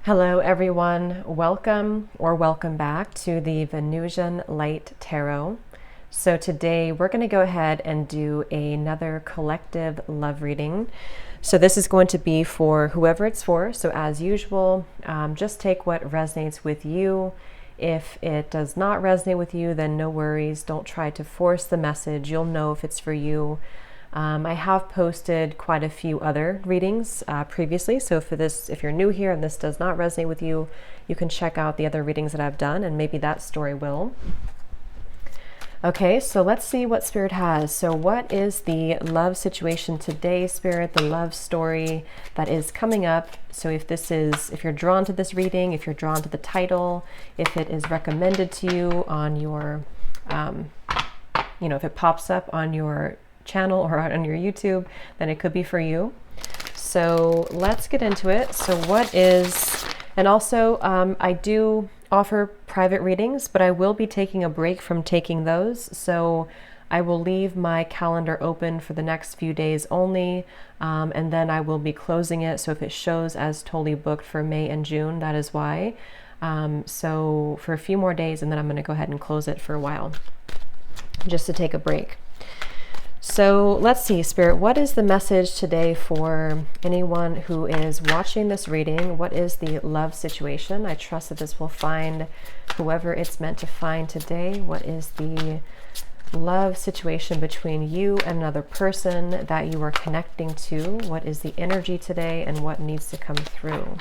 Hello everyone, welcome back to the Venusian Light Tarot. So today we're going to go ahead and do another collective love reading. So this is going to be for whoever it's for. So as usual, just take what resonates with you. If it does not resonate with you, then no worries. Don't try to force the message. You'll know if it's for you. I have posted quite a few other readings previously, so if you're new here and this does not resonate with you, you can check out the other readings that I've done and maybe that story will. Okay, so let's see what Spirit has. So what is the love situation today, Spirit, the love story that is coming up? So if you're drawn to this reading, if you're drawn to the title, if it is recommended to you on your, if it pops up on your channel or on your YouTube, then it could be for you. So let's get into it. So and also I do offer private readings, but I will be taking a break from taking those. So I will leave my calendar open for the next few days only, and then I will be closing it. So if it shows as totally booked for May and June, that is why. So for a few more days, and then I'm going to go ahead and close it for a while, just to take a break. So let's see, Spirit, what is the message today for anyone who is watching this reading? What is the love situation? I trust that this will find whoever it's meant to find today. What is the love situation between you and another person that you are connecting to? What is the energy today and what needs to come through?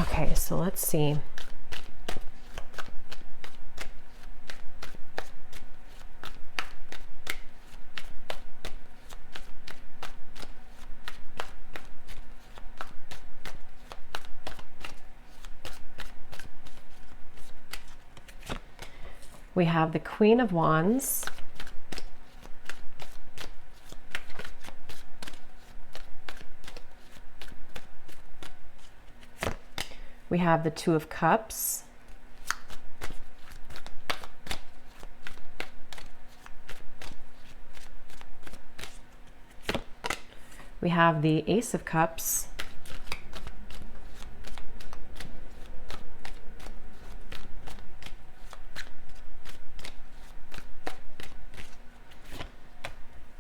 Okay, so let's see. We have the Queen of Wands. We have the Two of Cups. We have the Ace of Cups.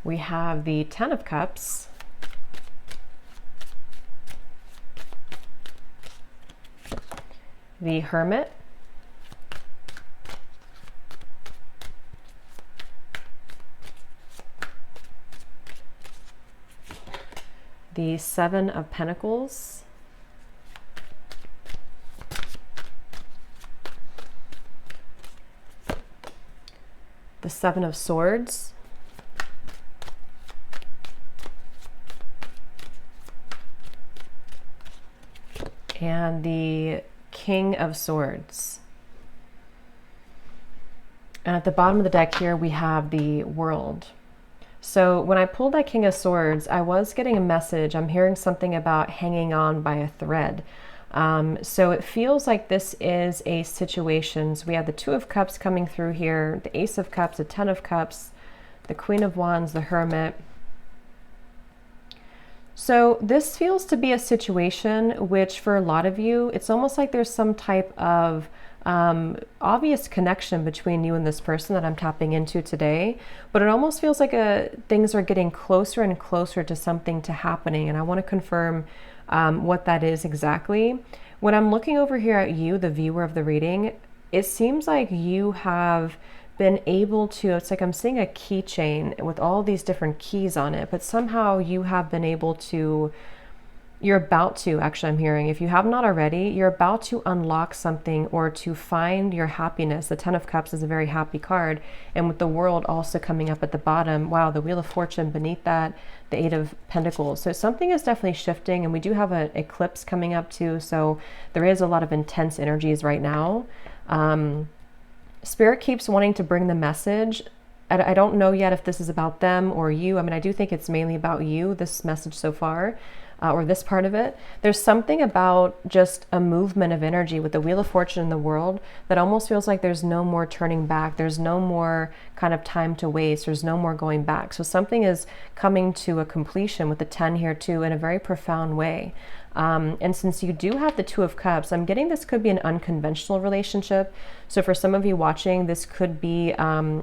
We have the Ten of Cups. The Hermit. The Seven of Pentacles. The Seven of Swords. And the King of Swords. And at the bottom of the deck here, we have the World. So when I pulled that King of Swords, I was getting a message. I'm hearing something about hanging on by a thread. So it feels like this is a situation. So we have the Two of Cups coming through here, the Ace of Cups, the Ten of Cups, the Queen of Wands, the Hermit. So this feels to be a situation which for a lot of you, it's almost like there's some type of obvious connection between you and this person that I'm tapping into today, but it almost feels like things are getting closer and closer to something to happening. And I want to confirm what that is exactly. When I'm looking over here at you, the viewer of the reading, it seems like you have been able to, it's like I'm seeing a keychain with all these different keys on it, but somehow you have been able to You're about to, actually, I'm hearing, if you have not already, you're about to unlock something or to find your happiness. The Ten of Cups is a very happy card. And with the World also coming up at the bottom, wow, the Wheel of Fortune beneath that, the Eight of Pentacles. So something is definitely shifting, and we do have an eclipse coming up too. So there is a lot of intense energies right now. Spirit keeps wanting to bring the message. I don't know yet if this is about them or you. I mean, I do think it's mainly about you, this message so far. Or this part of it. There's something about just a movement of energy with the Wheel of Fortune in the World that almost feels like there's no more turning back. There's no more kind of time to waste. There's no more going back. So something is coming to a completion with the 10 here too in a very profound way. And since you do have the Two of Cups, I'm getting this could be an unconventional relationship. So for some of you watching, this could be,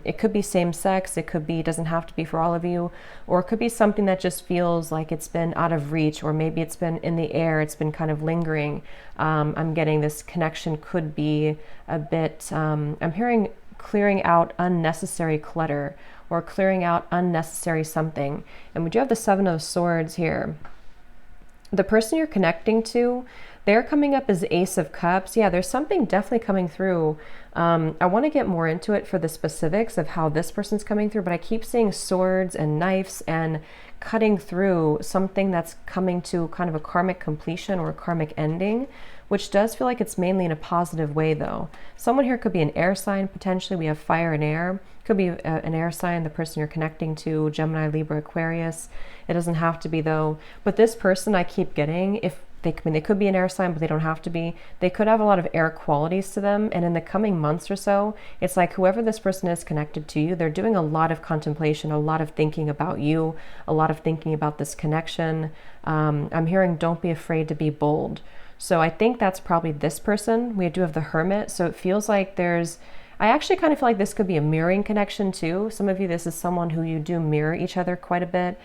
it could be same sex, it could be, doesn't have to be for all of you, or it could be something that just feels like it's been out of reach, or maybe it's been in the air, it's been kind of lingering. I'm getting this connection could be a bit, I'm hearing clearing out unnecessary clutter or clearing out unnecessary something. And we do have the Seven of Swords here. The person you're connecting to, they're coming up as Ace of Cups. Yeah, there's something definitely coming through. I want to get more into it for the specifics of how this person's coming through, but I keep seeing swords and knives and cutting through something that's coming to kind of a karmic completion or a karmic ending, which does feel like it's mainly in a positive way though. Someone here could be an air sign potentially. We have fire and air. Could be an air sign, the person you're connecting to, Gemini, Libra, Aquarius. It doesn't have to be though. But this person I keep getting, if they, I mean, they could be an air sign, but they don't have to be. They could have a lot of air qualities to them. And in the coming months or so, it's like whoever this person is connected to you, they're doing a lot of contemplation, a lot of thinking about you, a lot of thinking about this connection. I'm hearing don't be afraid to be bold. So I think that's probably this person. We do have the Hermit. So it feels like there's, I actually kind of feel like this could be a mirroring connection too. Some of you, this is someone who you do mirror each other quite a bit.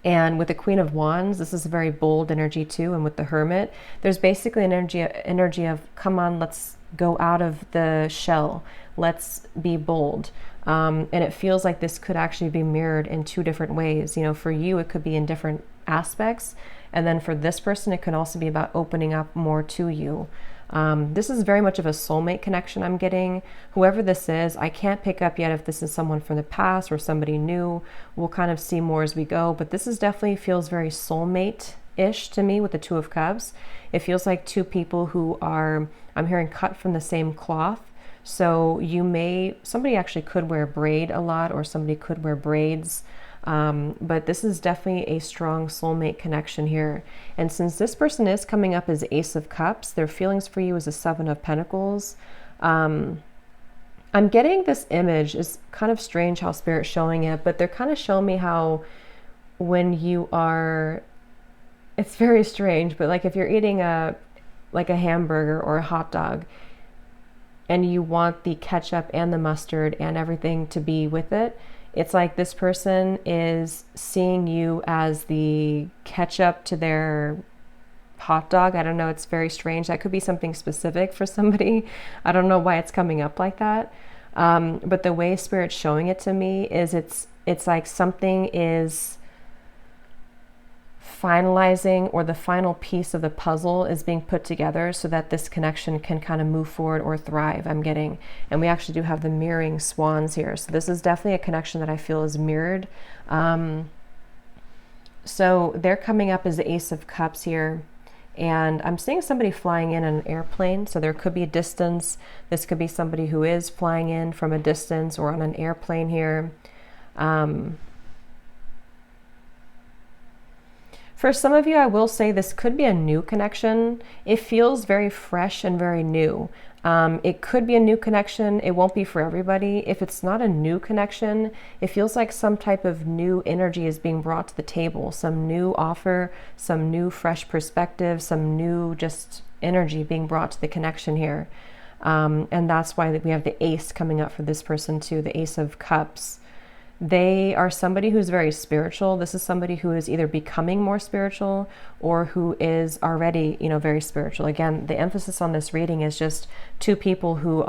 And with the Queen of Wands, this is a very bold energy too. And with the Hermit, there's basically an energy of, come on, let's go out of the shell. Let's be bold. And it feels like this could actually be mirrored in two different ways. You know, for you, it could be in different aspects. And then for this person, it can also be about opening up more to you. This is very much of a soulmate connection I'm getting. Whoever this is, I can't pick up yet if this is someone from the past or somebody new. We'll kind of see more as we go, but this is definitely feels very soulmate-ish to me with the Two of Cups. It feels like two people who are, I'm hearing, cut from the same cloth. So you may, somebody actually could wear a braid a lot, or somebody could wear braids. But this is definitely a strong soulmate connection here. And since this person is coming up as Ace of Cups, their feelings for you is a Seven of Pentacles. I'm getting this image. It's kind of strange how Spirit's showing it, but they're kind of showing me how when you are, it's very strange, but like if you're eating like a hamburger or a hot dog, and you want the ketchup and the mustard and everything to be with it, it's like this person is seeing you as the ketchup to their hot dog. I don't know. It's very strange. That could be something specific for somebody. I don't know why it's coming up like that. But the way Spirit's showing it to me is it's like something is finalizing, or the final piece of the puzzle is being put together so that this connection can kind of move forward or thrive, I'm getting. And we actually do have the mirroring swans here. So this is definitely a connection that I feel is mirrored. So they're coming up as the Ace of Cups here. And I'm seeing somebody flying in an airplane. So there could be a distance. This could be somebody who is flying in from a distance or on an airplane here. For some of you, I will say this could be a new connection. It feels very fresh and very new. It could be a new connection. It won't be for everybody. If it's not a new connection, it feels like some type of new energy is being brought to the table, some new offer, some new fresh perspective, some new just energy being brought to the connection here. And that's why we have the Ace coming up for this person too, the Ace of Cups. They are somebody who's very spiritual. This is somebody who is either becoming more spiritual or who is already, you know, very spiritual. Again, the emphasis on this reading is just two people who,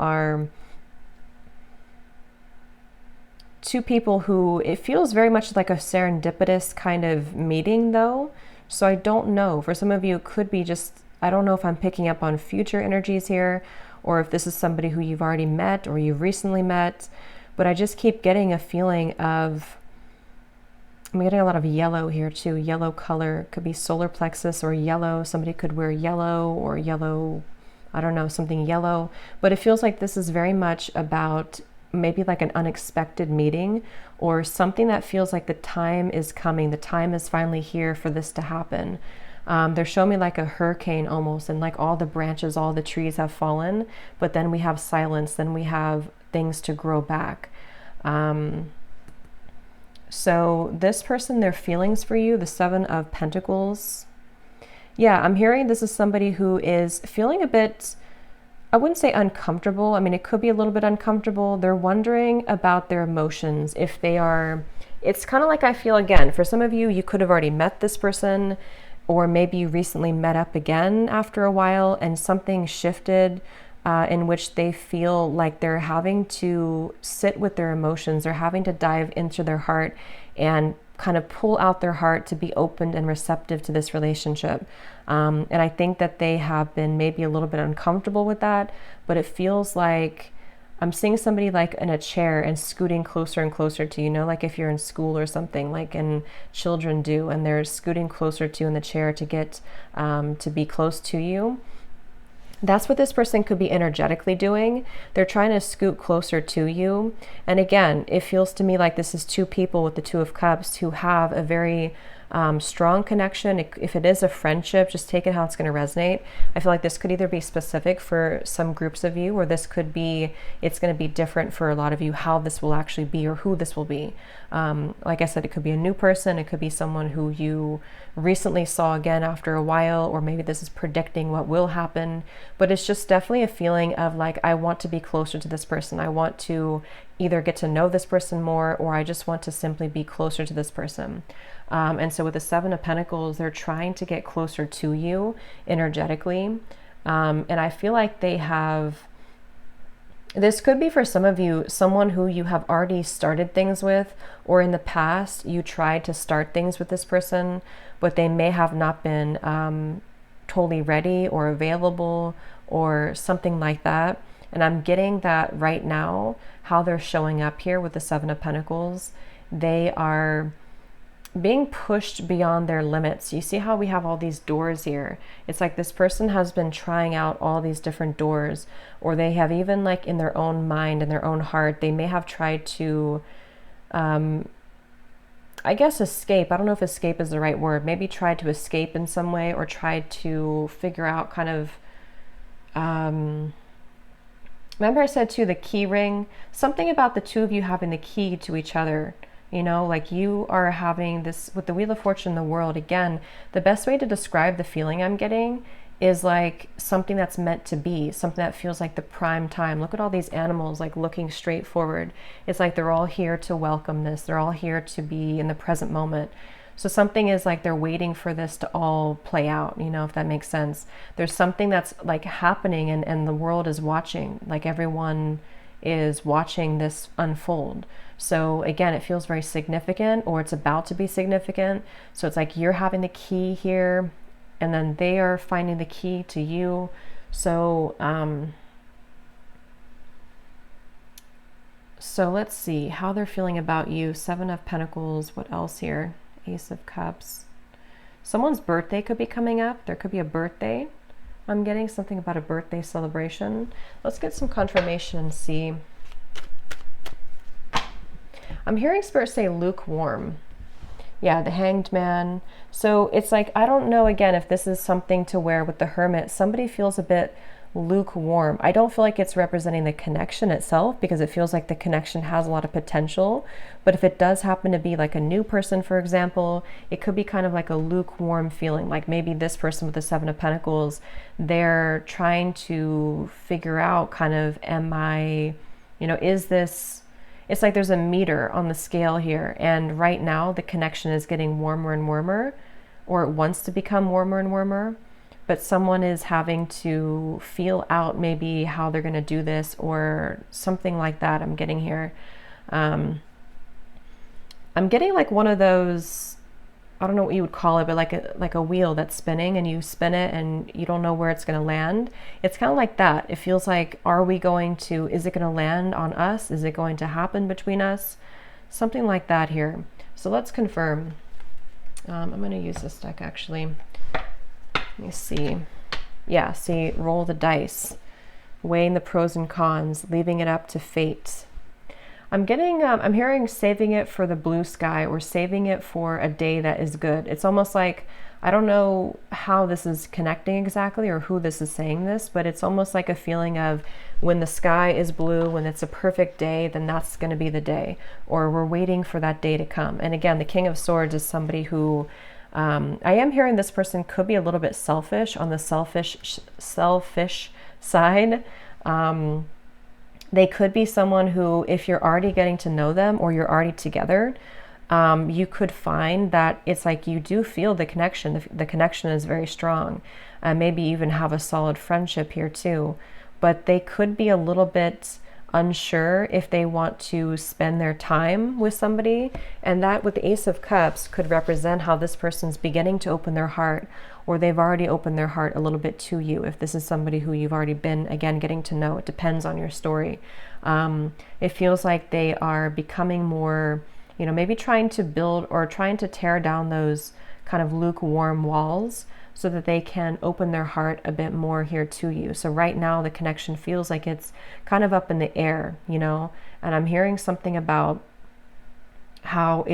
it feels very much like a serendipitous kind of meeting though. So I don't know. For some of you, it could be just, I don't know if I'm picking up on future energies here, or if this is somebody who you've already met or you've recently met, but I just keep getting a feeling of, I'm getting a lot of yellow here too. Yellow color could be solar plexus or yellow. Somebody could wear yellow or yellow, I don't know, something yellow. But it feels like this is very much about maybe like an unexpected meeting or something that feels like the time is coming. The time is finally here for this to happen. They're showing me like a hurricane almost, and like all the branches, all the trees have fallen, but then we have silence, then we have things to grow back. So this person, their feelings for you, the Seven of Pentacles. Yeah, I'm hearing this is somebody who is feeling a bit, I wouldn't say uncomfortable. I mean, it could be a little bit uncomfortable. They're wondering about their emotions. If they are, it's kind of like I feel again, for some of you, you could have already met this person, or maybe you recently met up again after a while and something shifted in which they feel like they're having to sit with their emotions. They're having to dive into their heart and kind of pull out their heart to be open and receptive to this relationship. And I think that they have been maybe a little bit uncomfortable with that, but it feels like I'm seeing somebody like in a chair and scooting closer and closer to you, know, like if you're in school or something, like and children do, and they're scooting closer to you in the chair to get to be close to you. That's what this person could be energetically doing. They're trying to scoot closer to you. And again, it feels to me like this is two people with the Two of Cups who have a very strong connection. If it is a friendship, just take it how it's going to resonate. I feel like this could either be specific for some groups of you, or this could be, it's going to be different for a lot of you, how this will actually be or who this will be. Like I said, it could be a new person. It could be someone who you recently saw again after a while, or maybe this is predicting what will happen. But it's just definitely a feeling of like, I want to be closer to this person. I want to either get to know this person more, or I just want to simply be closer to this person. And so with the Seven of Pentacles, they're trying to get closer to you energetically. And I feel like they have, this could be for some of you, someone who you have already started things with, or in the past you tried to start things with this person, but they may have not been totally ready or available or something like that. And I'm getting that right now, how they're showing up here with the Seven of Pentacles. They are being pushed beyond their limits. You see how we have all these doors here? It's like this person has been trying out all these different doors, or they have even like in their own mind, in their own heart, they may have tried to, I guess escape. I don't know if escape is the right word. Maybe tried to escape in some way, or tried to figure out kind of, remember I said too, the key ring, something about the two of you having the key to each other. You know, like you are having this with the Wheel of Fortune, the World. Again, the best way to describe the feeling I'm getting is like something that's meant to be, something that feels like the prime time. Look at all these animals like looking straight forward. It's like they're all here to welcome this. They're all here to be in the present moment. So something is like they're waiting for this to all play out, you know, if that makes sense. There's something that's like happening, and the world is watching, like everyone is watching this unfold. So again, it feels very significant, or it's about to be significant. So it's like you're having the key here, and then they are finding the key to you. So so let's see how they're feeling about you. Seven of Pentacles. What else here? Ace of Cups. Someone's birthday could be coming up. There could be a birthday. I'm getting something about a birthday celebration. Let's get some confirmation and see. I'm hearing Spirit say lukewarm. Yeah, the Hanged Man. So it's like, I don't know, again, if this is something to where with the Hermit, somebody feels a bit lukewarm. I don't feel like it's representing the connection itself, because it feels like the connection has a lot of potential. But if it does happen to be like a new person, for example, it could be kind of like a lukewarm feeling. Like maybe this person with the Seven of Pentacles, they're trying to figure out kind of, am I, you know, is this, it's like there's a meter on the scale here, and right now the connection is getting warmer and warmer, or it wants to become warmer and warmer, but someone is having to feel out maybe how they're going to do this or something like that. I'm getting here. I'm getting like one of those, I don't know what you would call it, but like a wheel that's spinning, and you spin it and you don't know where it's going to land. It's kind of like that. It feels like, is it going to land on us? Is it going to happen between us? Something like that here. So let's confirm. I'm going to use this deck actually. Let me see. Yeah, see, roll the dice, weighing the pros and cons, leaving it up to fate. I'm hearing saving it for the blue sky, or saving it for a day that is good. It's almost like, I don't know how this is connecting exactly or who this is saying this, but it's almost like a feeling of when the sky is blue, when it's a perfect day, then that's going to be the day, or we're waiting for that day to come. And again, the King of Swords is somebody who, I am hearing this person could be a little bit selfish, on the selfish side. They could be someone who, if you're already getting to know them or you're already together, you could find that it's like you do feel the connection. The connection is very strong. Maybe even have a solid friendship here too. But they could be a little bit unsure if they want to spend their time with somebody. And that, with the Ace of Cups, could represent how this person's beginning to open their heart, or they've already opened their heart a little bit to you. If this is somebody who you've already been, again, getting to know, it depends on your story. It feels like they are becoming more, maybe trying to build or trying to tear down those kind of lukewarm walls so that they can open their heart a bit more here to you. So right now the connection feels like it's kind of up in the air, and I'm hearing something about how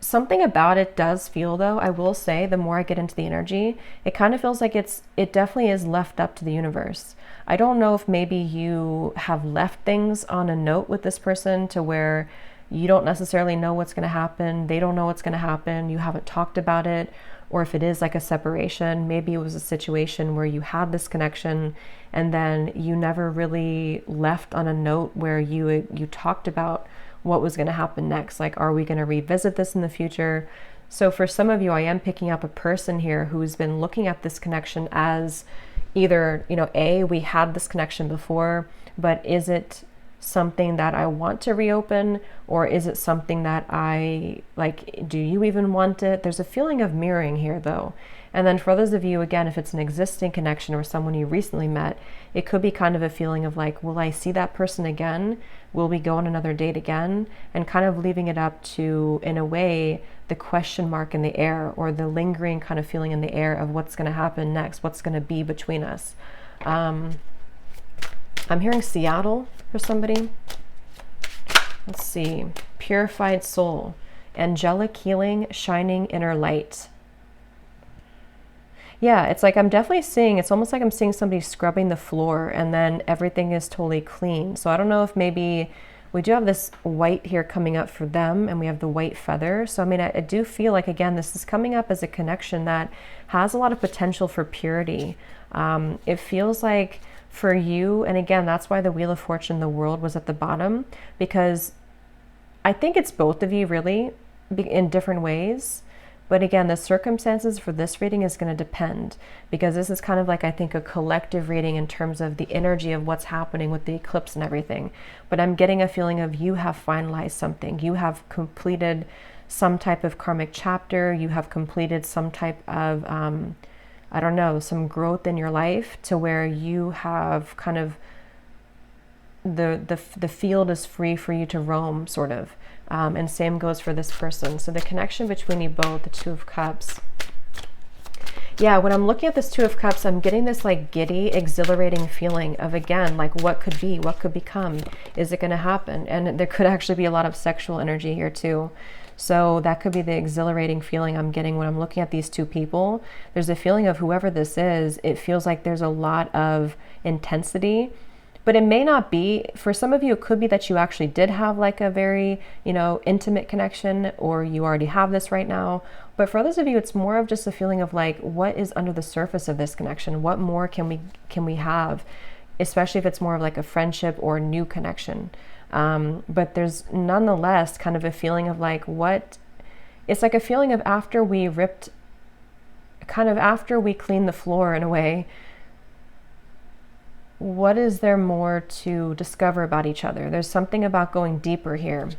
something about it does feel, though, I will say, the more I get into the energy, it kind of feels like it definitely is left up to the universe. I don't know if maybe you have left things on a note with this person to where you don't necessarily know what's going to happen. They don't know what's going to happen. You haven't talked about it. Or if it is like a separation, maybe it was a situation where you had this connection and then you never really left on a note where you talked about what was going to happen next. Like, are we going to revisit this in the future? So for some of you, I am picking up a person here who's been looking at this connection as either, we had this connection before, but is it something that I want to reopen, or is it something that I like? Do you even want it? There's a feeling of mirroring here, though. And then for others of you, again, if it's an existing connection or someone you recently met, it could be kind of a feeling of like, will I see that person again? Will we go on another date again? And kind of leaving it up to, in a way, the question mark in the air, or the lingering kind of feeling in the air of what's going to happen next, what's going to be between us. I'm hearing Seattle for somebody. Let's see. Purified soul. Angelic healing, shining inner light. Yeah, it's like I'm definitely seeing, it's almost like I'm seeing somebody scrubbing the floor and then everything is totally clean. So I don't know if maybe we do have this white here coming up for them, and we have the white feather. So I mean, I do feel like, again, this is coming up as a connection that has a lot of potential for purity. It feels like for you, and again, that's why the Wheel of Fortune, the World, was at the bottom, because I think it's both of you really in different ways. But again, the circumstances for this reading is going to depend, because this is kind of like, I think, a collective reading in terms of the energy of what's happening with the eclipse and everything. But I'm getting a feeling of you have finalized something. You have completed some type of karmic chapter. You have completed some type of, I don't know, some growth in your life to where you have kind of the field is free for you to roam, sort of. And same goes for this person. So the connection between you both, the Two of Cups. Yeah, when I'm looking at this Two of Cups, I'm getting this like giddy, exhilarating feeling of, again, like what could be, what could become. Is it going to happen? And there could actually be a lot of sexual energy here too. So that could be the exhilarating feeling I'm getting when I'm looking at these two people. There's a feeling of whoever this is, it feels like there's a lot of intensity. But it may not be. For some of you, it could be that you actually did have like a very, intimate connection, or you already have this right now. But for others of you, it's more of just a feeling of like, what is under the surface of this connection? What more can we have? Especially if it's more of like a friendship or a new connection. But there's nonetheless kind of a feeling of like, it's like a feeling of after we clean the floor in a way, what is there more to discover about each other? There's something about going deeper here.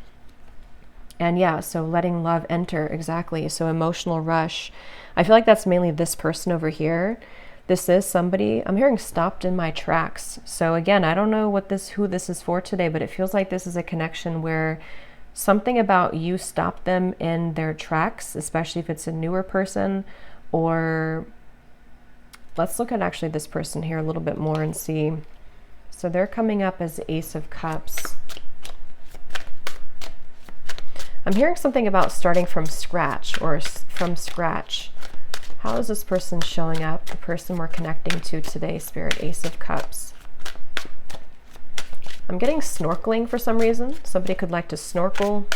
And yeah, so letting love enter, exactly. So emotional rush. I feel like that's mainly this person over here. This is somebody, I'm hearing stopped in my tracks. So again, I don't know who this is for today, but it feels like this is a connection where something about you stopped them in their tracks, especially if it's a newer person. Or let's look at actually this person here a little bit more and see. So they're coming up as Ace of Cups. I'm hearing something about starting from scratch or from scratch. How is this person showing up? The person we're connecting to today, Spirit, Ace of Cups. I'm getting snorkeling for some reason. Somebody could like to snorkel.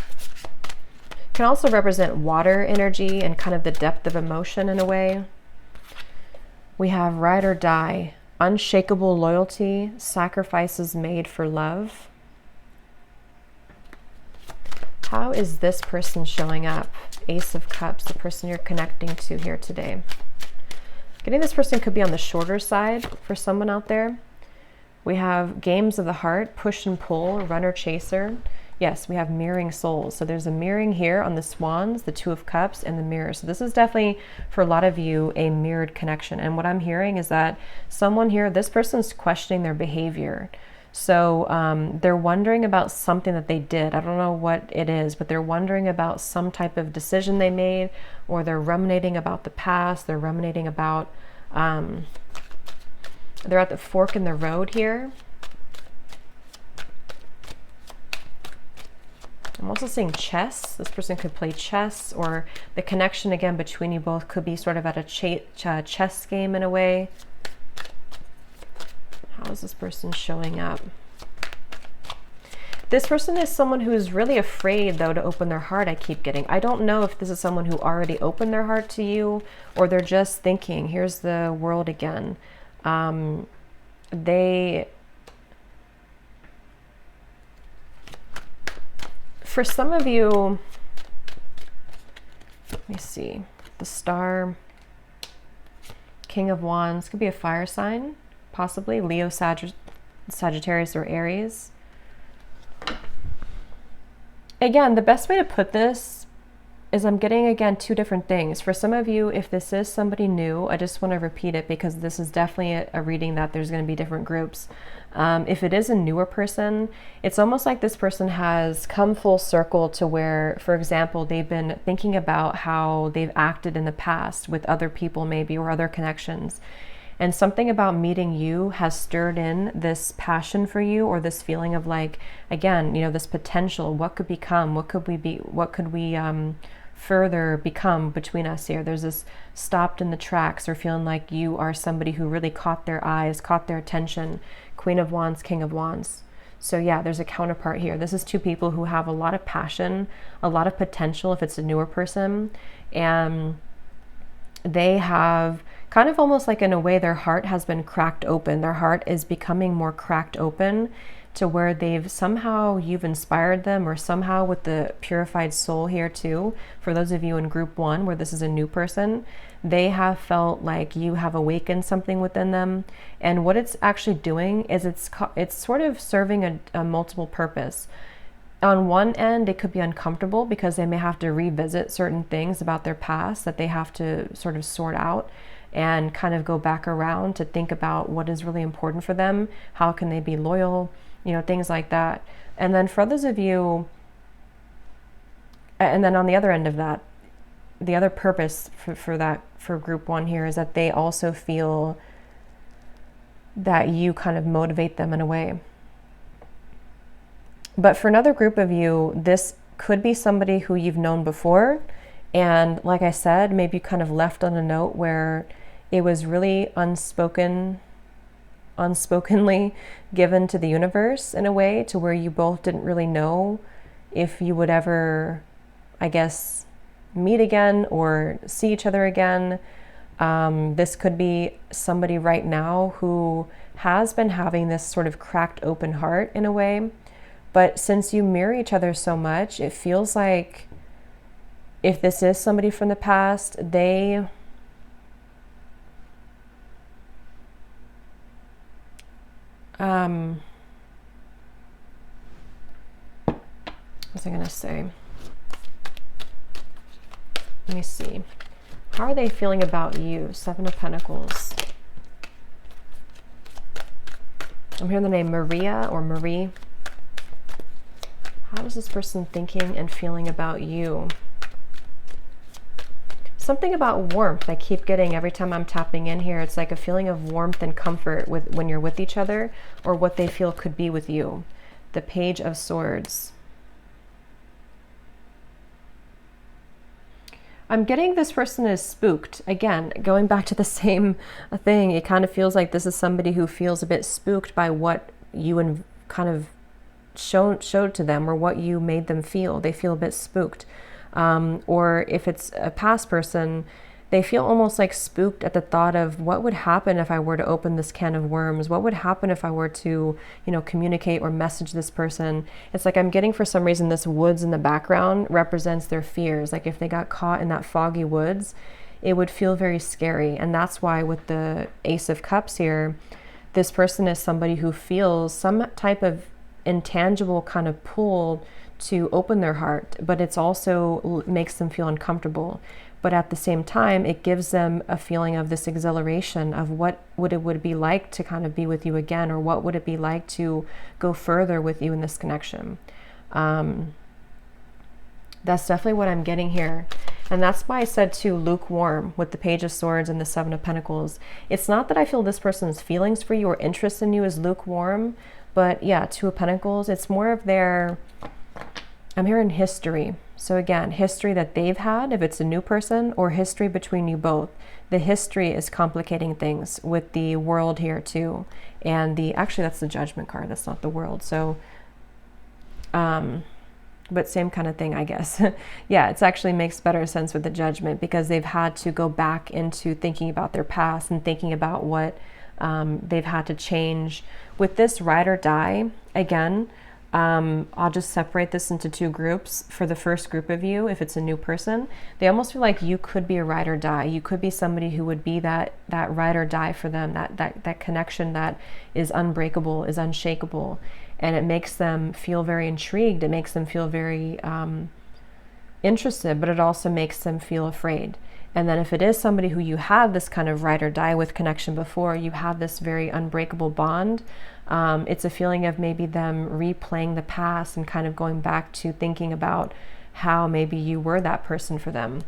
Can also represent water energy and kind of the depth of emotion in a way. We have ride or die, unshakable loyalty, sacrifices made for love. How is this person showing up? Ace of Cups, the person you're connecting to here today. Getting this person could be on the shorter side for someone out there. We have games of the heart, push and pull, runner chaser. Yes, we have mirroring souls. So there's a mirroring here on the swans, the Two of Cups, and the mirror. So this is definitely, for a lot of you, a mirrored connection. And what I'm hearing is that someone here, this person's questioning their behavior. So they're wondering about something that they did. I don't know what it is, but they're wondering about some type of decision they made, or they're ruminating about the past. They're ruminating about, they're at the fork in the road here. I'm also seeing chess. This person could play chess, or the connection again between you both could be sort of at a chess game in a way. How is this person showing up? This person is someone who is really afraid, though, to open their heart, I keep getting. I don't know if this is someone who already opened their heart to you, or they're just thinking, here's the world again. For some of you, let me see, the Star, King of Wands, could be a fire sign, possibly Leo, Sagittarius, or Aries. Again, the best way to put this is I'm getting, again, two different things. For some of you, if this is somebody new, I just want to repeat it because this is definitely a reading that there's going to be different groups. If it is a newer person, it's almost like this person has come full circle to where, for example, they've been thinking about how they've acted in the past with other people maybe, or other connections. And something about meeting you has stirred in this passion for you, or this feeling of like, again, you know, this potential. What could become? What could we be? What could we further become between us here? There's this stopped in the tracks, or feeling like you are somebody who really caught their eyes, caught their attention. Queen of Wands, King of Wands. So yeah, there's a counterpart here. This is two people who have a lot of passion, a lot of potential if it's a newer person. And they have kind of almost like, in a way, their heart has been cracked open. Their heart is becoming more cracked open to where you've inspired them, or somehow with the purified soul here too. For those of you in group 1 where this is a new person, they have felt like you have awakened something within them. And what it's actually doing is it's sort of serving a multiple purpose. On one end, it could be uncomfortable because they may have to revisit certain things about their past that they have to sort of sort out and kind of go back around to think about what is really important for them. How can they be loyal? You know, things like that. And then for others of you, and then on the other end of that, the other purpose for group 1 here is that they also feel that you kind of motivate them in a way. But for another group of you, this could be somebody who you've known before. And like I said, maybe you kind of left on a note where it was really unspokenly given to the universe in a way, to where you both didn't really know if you would ever, I guess, meet again or see each other again. This could be somebody right now who has been having this sort of cracked open heart in a way. But since you mirror each other so much, it feels like if this is somebody from the past, what's I going to say? Let me see. How are they feeling about you? Seven of Pentacles. I'm hearing the name Maria or Marie. How is this person thinking and feeling about you? Something about warmth I keep getting every time I'm tapping in here. It's like a feeling of warmth and comfort with when you're with each other, or what they feel could be with you. The Page of Swords. I'm getting this person is spooked. Again, going back to the same thing, it kind of feels like this is somebody who feels a bit spooked by what you kind of showed to them, or what you made them feel. They feel a bit spooked. Or if it's a past person, they feel almost like spooked at the thought of what would happen if I were to open this can of worms? What would happen if I were to, communicate or message this person? It's like I'm getting, for some reason, this woods in the background represents their fears. Like if they got caught in that foggy woods, it would feel very scary. And that's why with the Ace of Cups here, this person is somebody who feels some type of intangible kind of pull to open their heart, but it's also makes them feel uncomfortable. But at the same time, it gives them a feeling of this exhilaration of what it would be like to kind of be with you again, or what would it be like to go further with you in this connection. That's definitely what I'm getting here. And that's why I said too, lukewarm with the Page of Swords and the Seven of Pentacles. It's not that I feel this person's feelings for you or interest in you is lukewarm, but yeah, Two of Pentacles, it's more of their, I'm hearing history. So again, history that they've had, if it's a new person, or history between you both. The history is complicating things with the World here too. And actually that's the Judgment card, that's not the World. So, but same kind of thing, I guess. Yeah, it actually makes better sense with the Judgment, because they've had to go back into thinking about their past and thinking about what they've had to change. With this Ride or Die, again, I'll just separate this into two groups. For the first group of you, if it's a new person, they almost feel like you could be a ride or die. You could be somebody who would be that ride or die for them, that connection that is unbreakable, is unshakable. And it makes them feel very intrigued. It makes them feel very interested, but it also makes them feel afraid. And then if it is somebody who you have this kind of ride or die with connection before, you have this very unbreakable bond, it's a feeling of maybe them replaying the past and kind of going back to thinking about how maybe you were that person for them.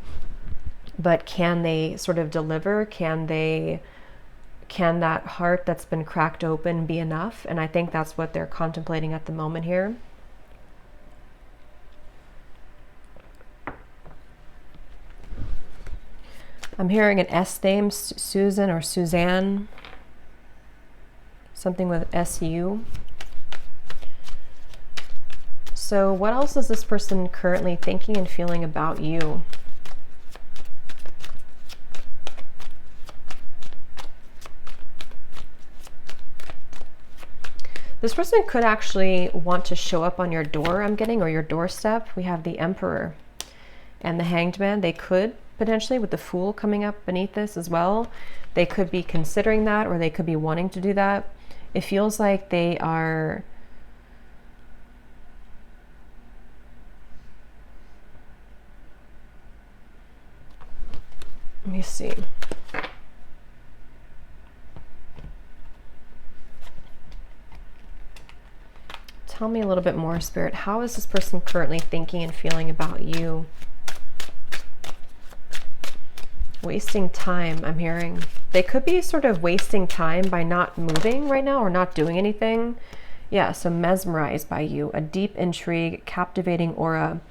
But can they sort of deliver? Can that heart that's been cracked open be enough? And I think that's what they're contemplating at the moment here. I'm hearing an S name, Susan or Suzanne, something with SU. So what else is this person currently thinking and feeling about you? This person could actually want to show up on your door, I'm getting, or your doorstep. We have the Emperor and the Hanged Man. They could potentially, with the Fool coming up beneath this as well, they could be considering that, or they could be wanting to do that. It feels like they are let me see. Tell me a little bit more, Spirit. How is this person currently thinking and feeling about you? Wasting time, I'm hearing. They could be sort of wasting time by not moving right now or not doing anything. Yeah, so mesmerized by you. A deep intrigue, captivating aura.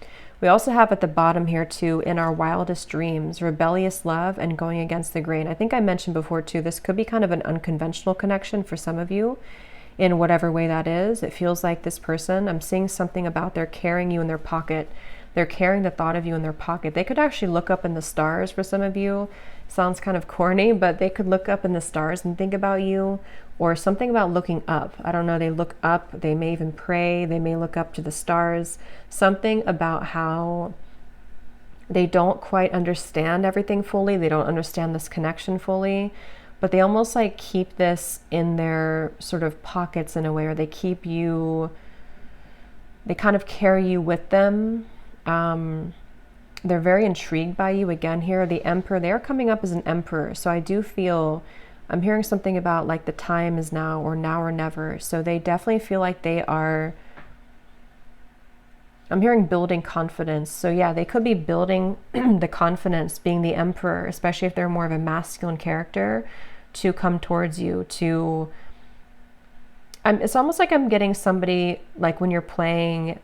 We also have at the bottom here too, in our wildest dreams, rebellious love and going against the grain. I think I mentioned before too, this could be kind of an unconventional connection for some of you in whatever way that is. It feels like this person, I'm seeing something about they're carrying you in their pocket. They're carrying the thought of you in their pocket. They could actually look up in the stars for some of you. Sounds kind of corny, but they could look up in the stars and think about you, or something about looking up. I don't know, they look up, they may even pray, they may look up to the stars. Something about how they don't quite understand everything fully. They don't understand this connection fully, but they almost like keep this in their sort of pockets in a way, or they keep you, they kind of carry you with them. They're very intrigued by you again here. The Emperor, they're coming up as an Emperor. So I do feel, I'm hearing something about like the time is now or never. So they definitely feel like they are, I'm hearing building confidence. So yeah, they could be building the confidence, being the Emperor, especially if they're more of a masculine character, to come towards you, to, it's almost like I'm getting somebody like when you're playing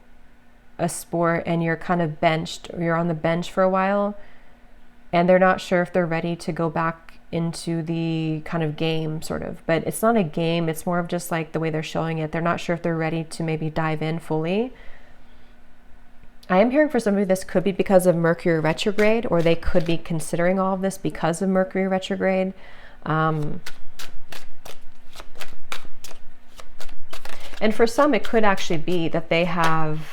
a sport and you're kind of benched, or you're on the bench for a while and they're not sure if they're ready to go back into the kind of game sort of, but it's not a game. It's more of just like the way they're showing it. They're not sure if they're ready to maybe dive in fully. I am hearing for somebody this could be because of Mercury retrograde, or they could be considering all of this because of Mercury retrograde. And for some, it could actually be that they have,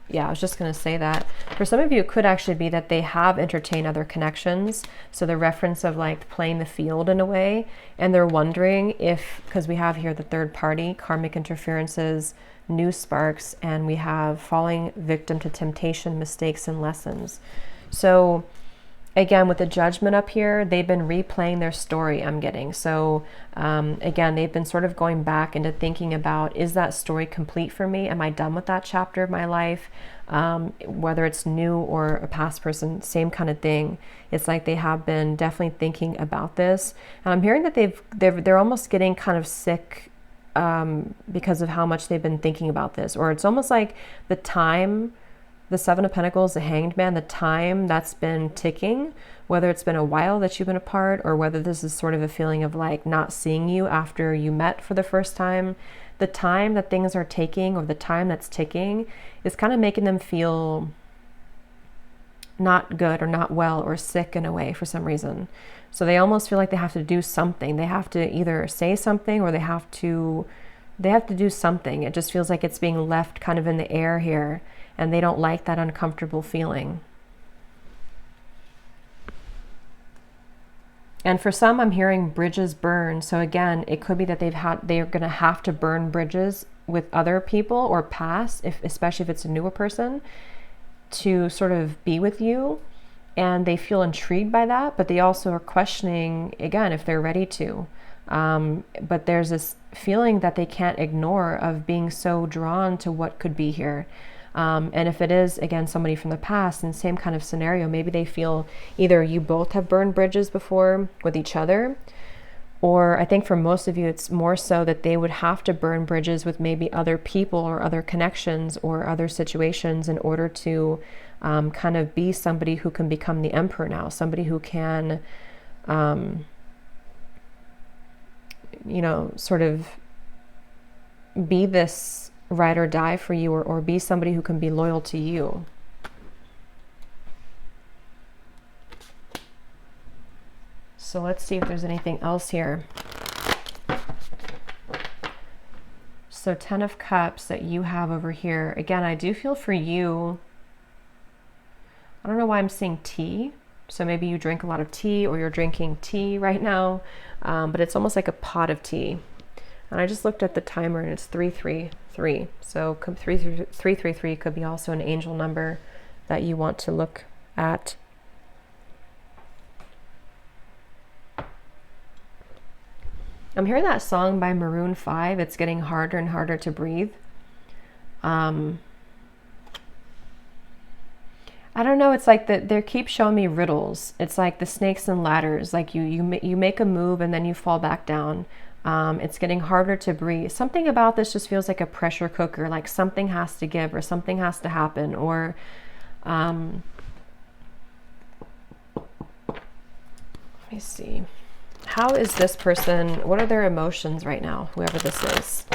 yeah, I was just going to say that. For some of you, it could actually be that they have entertained other connections. So the reference of like playing the field in a way, and they're wondering if, because we have here the third party, karmic interferences, new sparks, and we have falling victim to temptation, mistakes, and lessons. So again, with the Judgment up here, they've been replaying their story, I'm getting. So again, they've been sort of going back into thinking about, is that story complete for me? Am I done with that chapter of my life? Whether it's new or a past person, same kind of thing. It's like they have been definitely thinking about this. And I'm hearing that they're almost getting kind of sick because of how much they've been thinking about this. Or it's almost like the time, the Seven of Pentacles, the Hanged Man, the time that's been ticking, whether it's been a while that you've been apart, or whether this is sort of a feeling of like not seeing you after you met for the first time, the time that things are taking, or the time that's ticking, is kind of making them feel not good or not well or sick in a way for some reason. So they almost feel like they have to do something. They have to either say something, or they have to do something. It just feels like it's being left kind of in the air here, and they don't like that uncomfortable feeling. And for some, I'm hearing bridges burn. So again, it could be that they're going to have to burn bridges with other people or pass, especially if it's a newer person, to sort of be with you. And they feel intrigued by that, but they also are questioning, again, if they're ready to. But there's this feeling that they can't ignore of being so drawn to what could be here. And if it is, again, somebody from the past, in the same kind of scenario, maybe they feel either you both have burned bridges before with each other, or I think for most of you, it's more so that they would have to burn bridges with maybe other people or other connections or other situations in order to kind of be somebody who can become the Emperor now, somebody who can, you know, sort of be this ride or die for you, or be somebody who can be loyal to you. So let's see if there's anything else here. So 10 of Cups that you have over here. Again, I do feel for you, I don't know why I'm seeing tea. So maybe you drink a lot of tea, or you're drinking tea right now, but it's almost like a pot of tea. And I just looked at the timer and it's 333. So 333 could be also an angel number that you want to look at. I'm hearing that song by Maroon 5. It's getting harder and harder to breathe. I don't know. It's like they keep showing me riddles. It's like the snakes and ladders. Like you make a move and then you fall back down. It's getting harder to breathe. Something about this just feels like a pressure cooker, like something has to give or something has to happen, or let me see. How is this person, what are their emotions right now, whoever this is?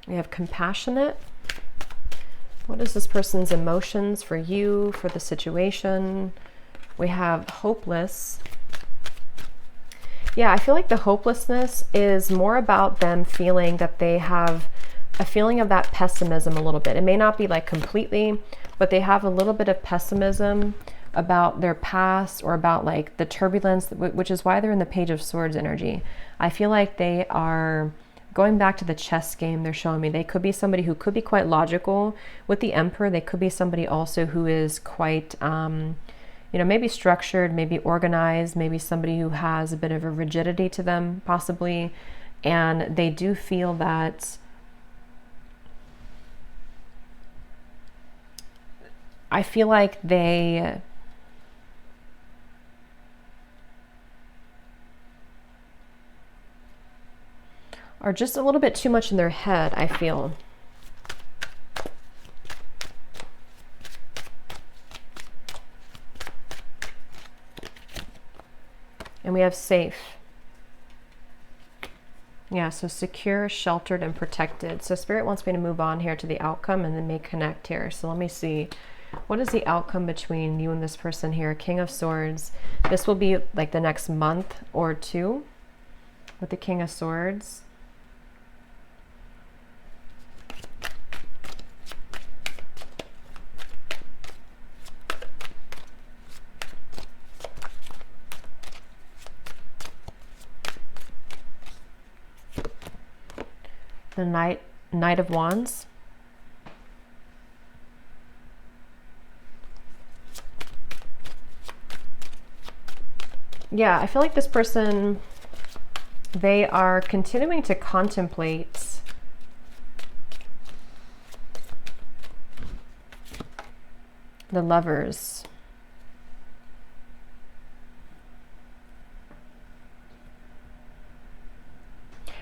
We have compassionate. What is this person's emotions for you, for the situation? We have hopeless. Yeah, I feel like the hopelessness is more about them feeling that they have a feeling of that pessimism a little bit. It may not be like completely, but they have a little bit of pessimism about their past or about like the turbulence, which is why they're in the Page of Swords energy. I feel like they are going back to the chess game. They're showing me they could be somebody who could be quite logical. With the Emperor, they could be somebody also who is quite, you know, maybe structured, maybe organized, maybe somebody who has a bit of a rigidity to them, possibly. And they do feel that I feel like they are just a little bit too much in their head, I feel. And we have safe. Yeah, so secure, sheltered, and protected. So Spirit wants me to move on here to the outcome and then may connect here. So let me see. What is the outcome between you and this person here? King of Swords. This will be like the next month or two with the King of Swords. The Knight of Wands. Yeah, I feel like this person, they are continuing to contemplate the Lovers.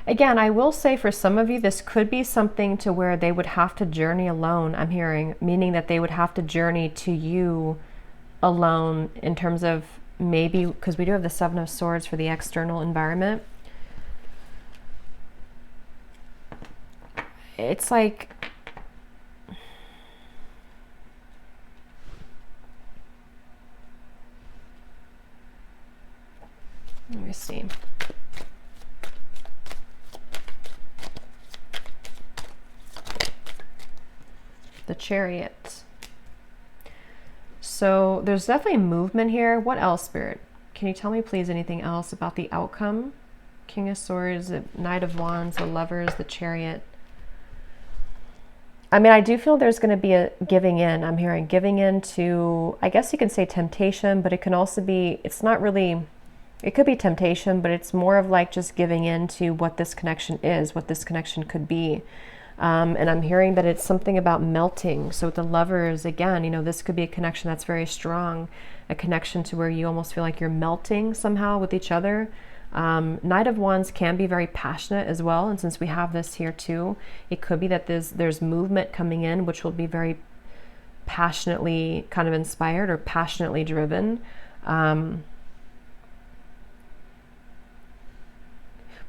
Again, I will say for some of you, this could be something to where they would have to journey alone, I'm hearing, meaning that they would have to journey to you alone in terms of maybe, because we do have the Seven of Swords for the external environment. It's like, let me see. The Chariot. So there's definitely movement here. What else, Spirit? Can you tell me please anything else about the outcome? King of Swords, the Knight of Wands, the Lovers, the Chariot. I mean, I do feel there's going to be a giving in. I'm hearing giving in to, I guess you can say temptation, but it can also be, it's not really, it could be temptation, but it's more of like just giving in to what this connection is, what this connection could be. And I'm hearing that it's something about melting. So with the Lovers, again, you know, this could be a connection that's very strong, a connection to where you almost feel like you're melting somehow with each other. Knight of Wands can be very passionate as well. And since we have this here too, it could be that there's movement coming in, which will be very passionately kind of inspired or passionately driven.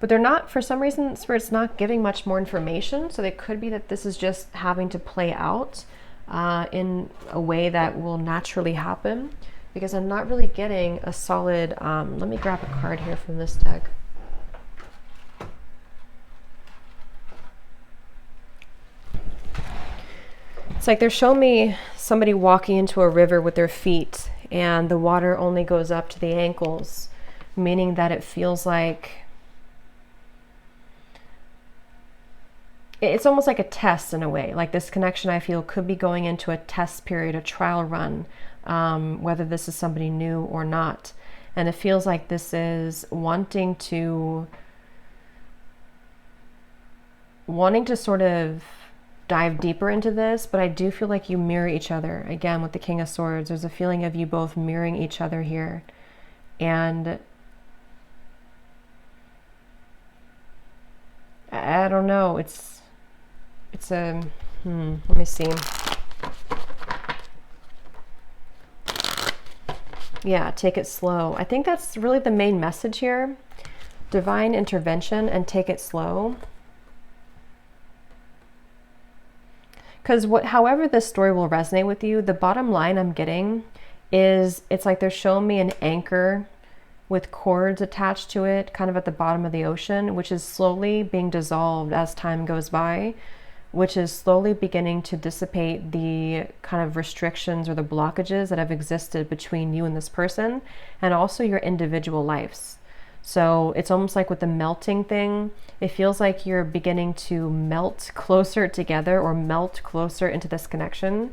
But they're not, for some reason, Spirit's not giving much more information. So it could be that this is just having to play out in a way that will naturally happen, because I'm not really getting a solid, let me grab a card here from this deck. It's like they're showing me somebody walking into a river with their feet and the water only goes up to the ankles, meaning that it feels like it's almost like a test in a way. Like this connection, I feel, could be going into a test period, a trial run, whether this is somebody new or not. And it feels like this is wanting to sort of dive deeper into this, but I do feel like you mirror each other. Again, with the King of Swords, there's a feeling of you both mirroring each other here. And I don't know, it's a, let me see. Yeah, take it slow. I think that's really the main message here. Divine intervention and take it slow. Because however this story will resonate with you, the bottom line I'm getting is it's like they're showing me an anchor with cords attached to it, kind of at the bottom of the ocean, which is slowly being dissolved as time goes by. which is slowly beginning to dissipate the kind of restrictions or the blockages that have existed between you and this person, and also your individual lives. So it's almost like with the melting thing, it feels like you're beginning to melt closer together or melt closer into this connection,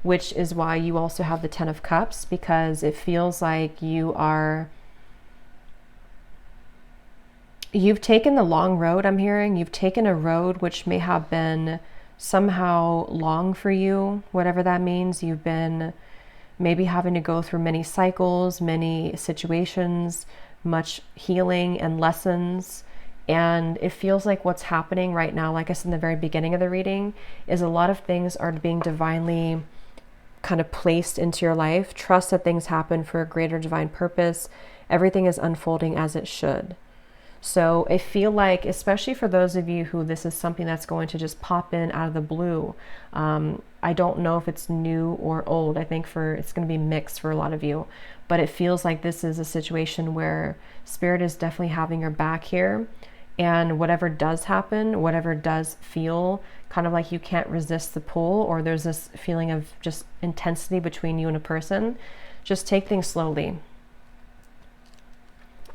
which is why you also have the Ten of Cups, because it feels like you've taken the long road. I'm hearing you've taken a road which may have been somehow long for you, whatever that means. You've been maybe having to go through many cycles, many situations, much healing and lessons. And it feels like what's happening right now, like I said in the very beginning of the reading, is a lot of things are being divinely kind of placed into your life. Trust that things happen for a greater divine purpose. Everything is unfolding as it should. So I feel like, especially for those of you who this is something that's going to just pop in out of the blue, I don't know if it's new or old. I think it's going to be mixed for a lot of you, but it feels like this is a situation where Spirit is definitely having your back here. And whatever does happen, whatever does feel kind of like you can't resist the pull, or there's this feeling of just intensity between you and a person, just take things slowly.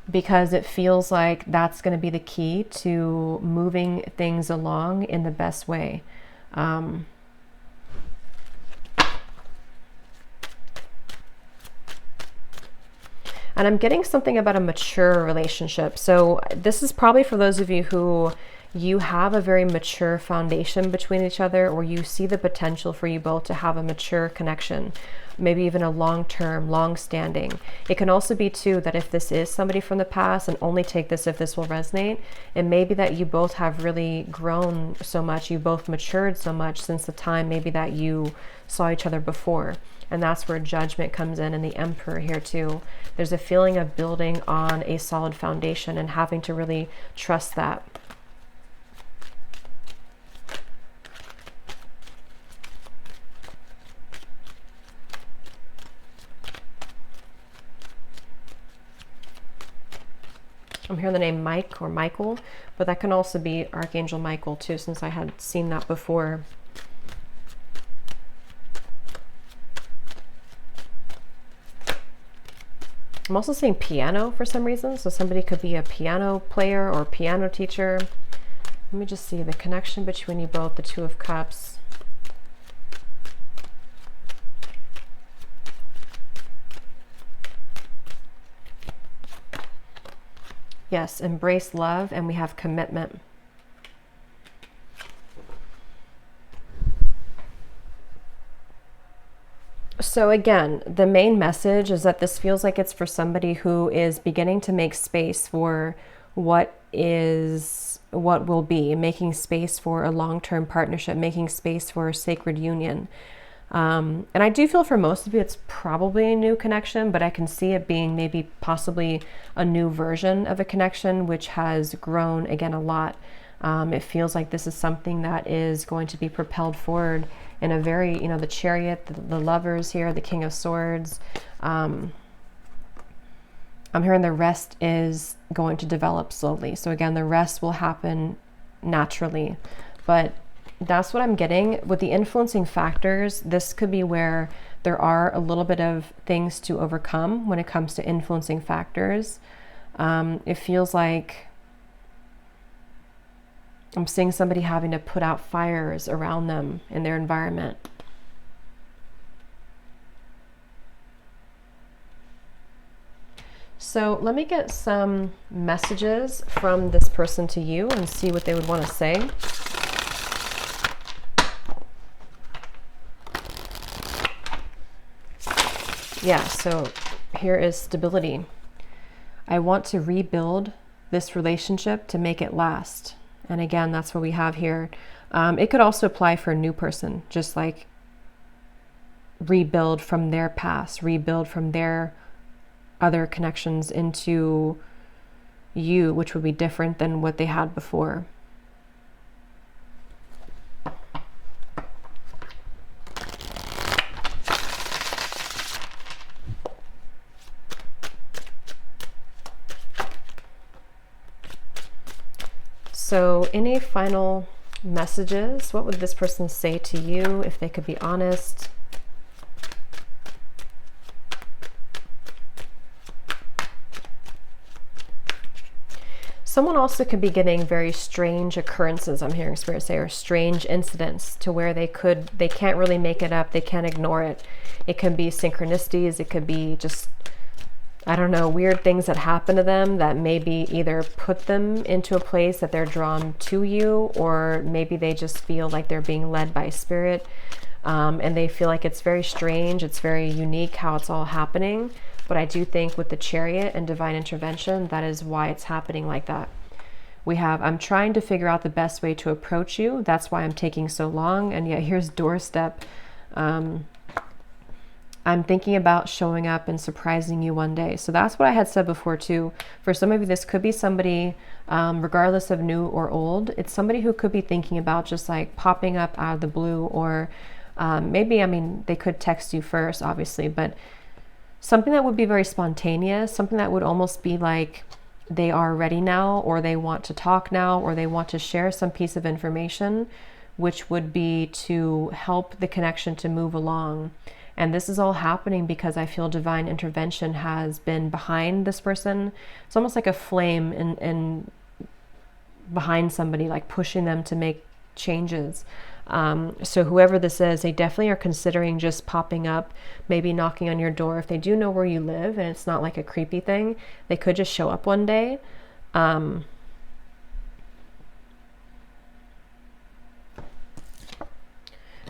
Because it feels like that's going to be the key to moving things along in the best way. And I'm getting something about a mature relationship. So this is probably for those of you who you have a very mature foundation between each other, or you see the potential for you both to have a mature connection, maybe even a long-term, long-standing. It can also be too that if this is somebody from the past, and only take this if this will resonate, it may be that you both have really grown so much, you both matured so much since the time maybe that you saw each other before. And that's where Judgment comes in, and the Emperor here too. There's a feeling of building on a solid foundation and having to really trust that. I'm hearing the name Mike or Michael, but that can also be Archangel Michael too, since I had seen that before. I'm also seeing piano for some reason, so somebody could be a piano player or piano teacher. Let me just see the connection between you both, the Two of Cups. Yes, embrace love, and we have commitment. So again, the main message is that this feels like it's for somebody who is beginning to make space for what will be, making space for a long-term partnership, making space for a sacred union. And I do feel for most of you, it's probably a new connection, but I can see it being maybe possibly a new version of a connection, which has grown again a lot. It feels like this is something that is going to be propelled forward in a very, the Chariot, the Lovers here, the King of Swords. I'm hearing the rest is going to develop slowly. So again, the rest will happen naturally, but that's what I'm getting with the influencing factors. This could be where there are a little bit of things to overcome when it comes to influencing factors. It feels like I'm seeing somebody having to put out fires around them in their environment. So let me get some messages from this person to you and see what they would want to say. Yeah, so here is stability. I want to rebuild this relationship to make it last. And again, that's what we have here. It could also apply for a new person, just like rebuild from their past, rebuild from their other connections into you, which would be different than what they had before. So any final Messages. What would this person say to you if they could be honest? Someone also could be getting very strange occurrences, I'm hearing Spirit say, or strange incidents to where they can't really make it up, they can't ignore it. It can be synchronicities, it could be just, I don't know, weird things that happen to them that maybe either put them into a place that they're drawn to you, or maybe they just feel like they're being led by Spirit, and they feel like it's very strange, it's very unique how it's all happening. But I do think with the Chariot and divine intervention, that is why it's happening like that. We have, I'm trying to figure out the best way to approach you. That's why I'm taking so long. And yet here's doorstep. I'm thinking about showing up and surprising you one day. So that's what I had said before too. For some of you, this could be somebody, regardless of new or old, it's somebody who could be thinking about just like popping up out of the blue, or maybe, I mean, they could text you first, obviously, but something that would be very spontaneous, something that would almost be like they are ready now, or they want to talk now, or they want to share some piece of information, which would be to help the connection to move along. And this is all happening because I feel divine intervention has been behind this person. It's almost like a flame in behind somebody, like pushing them to make changes. So whoever this is, they definitely are considering just popping up, maybe knocking on your door. If they do know where you live and it's not like a creepy thing, they could just show up one day.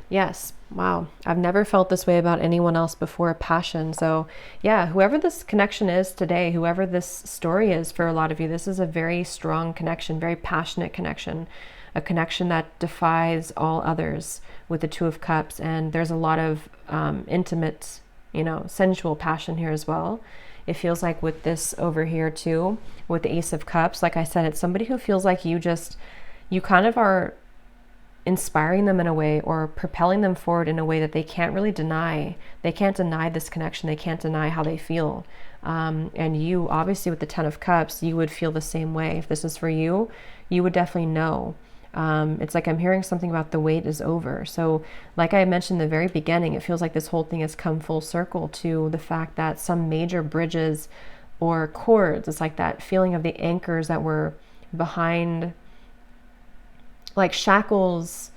Yes. Wow. I've never felt this way about anyone else before, passion. So yeah, whoever this connection is today, whoever this story is for a lot of you, this is a very strong connection, very passionate connection. A connection that defies all others with the Two of Cups. And there's a lot of intimate, sensual passion here as well. It feels like with this over here too, with the Ace of Cups, like I said, it's somebody who feels like you kind of are inspiring them in a way, or propelling them forward in a way that they can't really deny. They can't deny this connection. They can't deny how they feel. And you, obviously with the Ten of Cups, you would feel the same way. If this is for you, you would definitely know. It's like I'm hearing something about the wait is over. So like I mentioned in the very beginning, it feels like this whole thing has come full circle to the fact that some major bridges or cords, it's like that feeling of the anchors that were behind, like shackles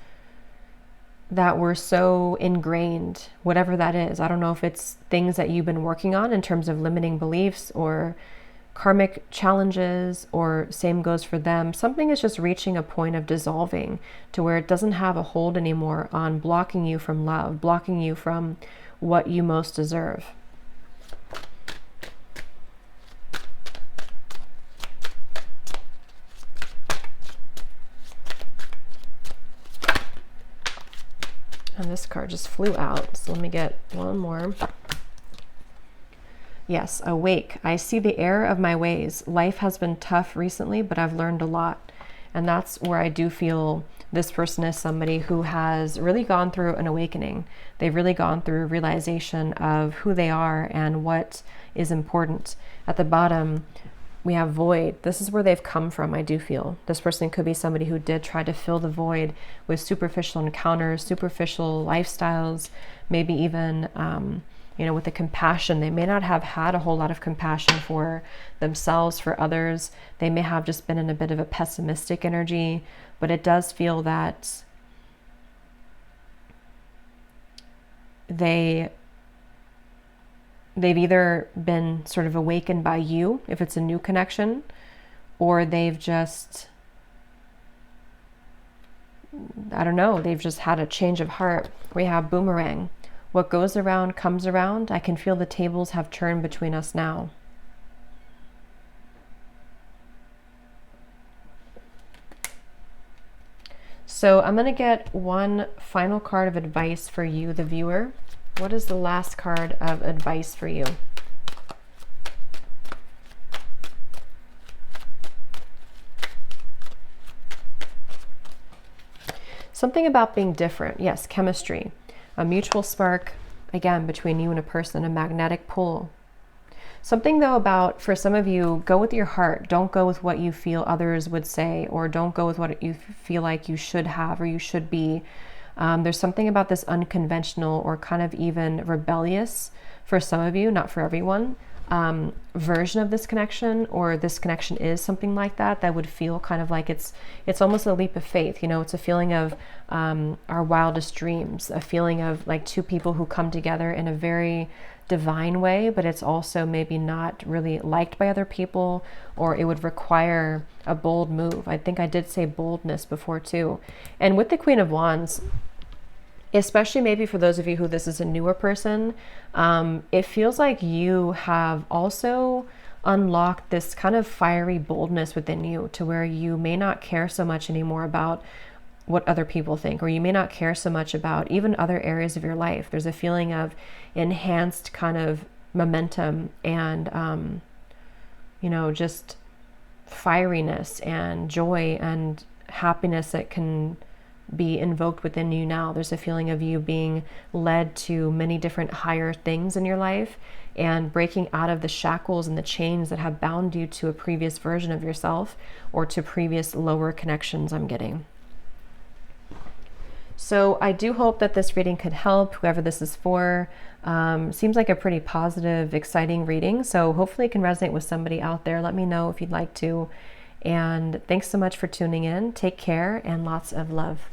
that were so ingrained, whatever that is. I don't know if it's things that you've been working on in terms of limiting beliefs or karmic challenges, or same goes for them. Something is just reaching a point of dissolving to where it doesn't have a hold anymore on blocking you from love, blocking you from what you most deserve. And this card just flew out, so let me get one more. Yes, awake. I see the error of my ways. Life has been tough recently, but I've learned a lot. And that's where I do feel this person is somebody who has really gone through an awakening. They've really gone through a realization of who they are and what is important. At the bottom, we have void. This is where they've come from, I do feel. This person could be somebody who did try to fill the void with superficial encounters, superficial lifestyles, maybe even with the compassion. They may not have had a whole lot of compassion for themselves, for others. They may have just been in a bit of a pessimistic energy, but it does feel that they've either been sort of awakened by you, if it's a new connection, or they've just, I don't know, they've just had a change of heart. We have boomerang. What goes around comes around. I can feel the tables have turned between us now. So I'm going to get one final card of advice for you, the viewer. What is the last card of advice for you? Something about being different. Yes, chemistry. A mutual spark, again, between you and a person, a magnetic pull. Something though about, for some of you, go with your heart. Don't go with what you feel others would say, or don't go with what you feel like you should have or you should be. There's something about this unconventional or kind of even rebellious, for some of you, not for everyone, version of this connection, or this connection is something like that, that would feel kind of like it's almost a leap of faith. You know, it's a feeling of our wildest dreams, a feeling of like two people who come together in a very divine way, but it's also maybe not really liked by other people, or it would require a bold move. I think I did say boldness before too. And with the Queen of Wands, especially maybe for those of you who this is a newer person, it feels like you have also unlocked this kind of fiery boldness within you, to where you may not care so much anymore about what other people think, or you may not care so much about even other areas of your life. There's a feeling of enhanced kind of momentum and, you know, just fieriness and joy and happiness that can be invoked within you now. There's a feeling of you being led to many different higher things in your life, and breaking out of the shackles and the chains that have bound you to a previous version of yourself, or to previous lower connections, I'm getting. So I do hope that this reading could help whoever this is for. Seems like a pretty positive, exciting reading. So hopefully it can resonate with somebody out there. Let me know if you'd like to. And thanks so much for tuning in. Take care and lots of love.